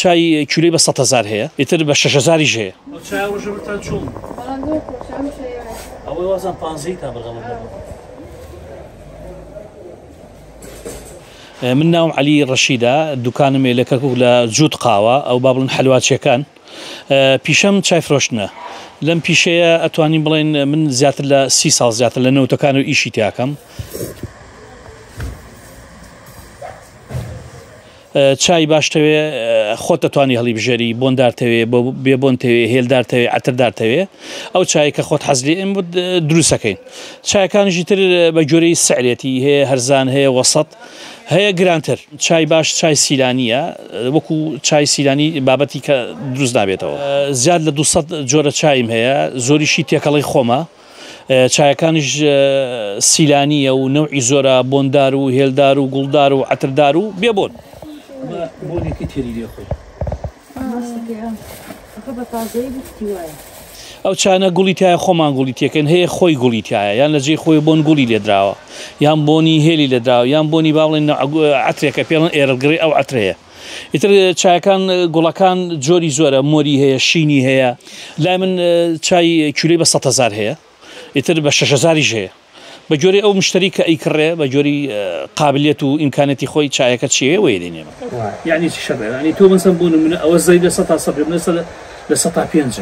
چای کیلوی بە 100,000 هەیە ئیتر بە 6,000 هەیە من ناوم علی ڕەشیدە دوکانم لە کەرکووک لە جووت قاوە ئەو با بڵێن حەلواتچیەکان پیشەم چای فرۆشتنە لەم پیشەیە ئەتوانین بڵێن من زیاتر لە 30 ساڵ زیاتر لە نەوتەکان و ئیشی تیاکەم چای باشتەوێ خۆت دەتوانی هەڵی بژێری بۆندارتەوێ بێبۆنتەوێ هێلدارتەوێ عەتردارتەوێ ئەو چای کە خۆت حەز لێ دروستەکەین چایەکانیشی تر بە جۆرەی سعرێتی هەیە هەرزان هەیە وەسەط هەیە گرانتر چای باش چای سیلانیە وەکو چای سیلانی بابەتی کە دروست نابێتەوە زیاد لە 200 جۆرە چایم هەیە زۆریشی تێکەڵی خۆمە چایەکانیش سیلانیە و نەوعی زۆرە بۆندار و هێلدار و گوڵدار و عەتردار و بێبۆن بۆنێکی تێری لێ خۆی ئەو چانە گوڵی تایە خۆمان گوڵی تێکەن هەیە خۆی گوڵی تایە یان لەجێ خۆی بۆن گوڵی لێدراوە یان بۆنی هێلی لێدراوە یان بۆنی باڵێن عەترێکە پێڵەن ئێرەگڕی ئەو عەترەیە ئیتر چایەکان گوڵەکان جۆری زۆرە مۆری هەیە شینی هەیە لای من چای کیلوی بە 100,000 هەیە ئیتر بە 6,000 هەیە بە جۆری ئەو مشتری کە ئەیکڕێ بە جۆری قابلیت و ئیمکانەتی خۆی چایەکە چیە وەیە دێنێمە یعنی چی شەڕێ ینی تۆ مەسەن بوون من ئەوە زەی لە 100 تا 100 لە 100 تا 5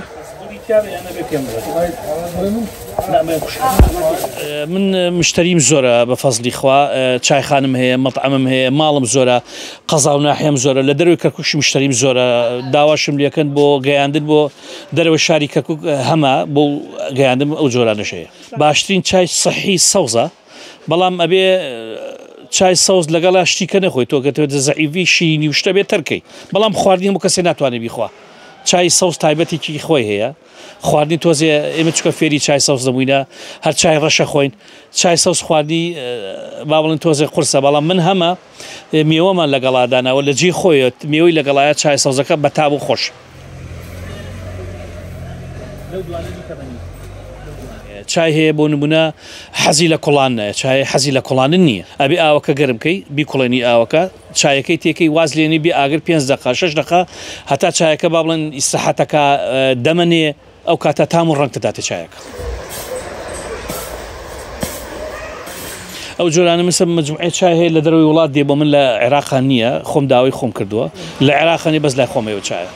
من مشتریم زۆرە بە فەزلی خوا چایخانم هەیە مەطعەمم هەیە ماڵم زۆرە قەزا و ناحیەم زۆرە لە دەروی کەرکووکی مشتریم زۆرە داواشم لێکەن بۆ گەیاندن بۆ دەرەوە شاری کەرکووک هەمە بۆ گەیاندن ئەو جۆرانەشەیە باشترین چای سەحی سەوزە بەڵام ئەبێ چای سەوز لەگەڵا شتیکە نەخۆی تۆ کەتەوێت زەعیڤی شیرینی و شتە بێت تەرکەی بەڵام خواردنی هەموو کەسێ ناتوانێت بیخوا چای سەوز تایبەتێکی خۆی هەیە خواردنی تۆزێ ئێمە چکە فێری چای سەوز دەبووینە هەر چای ڕەشە خۆین چای سەوز خواردنی با بڵێن تۆزێ قورسە بەڵام من هەمە میوەمان لەگەڵادانەوە لە جێ خۆیت میوەی لەگەڵایە چای سەوزەکە بە تاب و خۆش چای هەیە بۆ نمونە حەزی لە کوڵان نایە چای حەزی لە کوڵانن نییە ئەبێ ئاوەکە گەرمکەی بیکوڵێنی ئاوەکە چایەکەی تێکەی واز لێنی بێ ئاگر 5 دقیقە 6 دقیقە هەتا چایەکە با بڵێن ئیسراحەتەکە دەمەنێ ئەو کاتە تام و ڕەنگ دەداتێ چایەکە ئەو جۆرانە مثل مجموعەی چای هەیە لە دەروی وڵات دێ بۆ من لە عێراقان نییە خۆم داوای خۆم کردووە لە عێراقانی بەس لای خۆمەوە چایە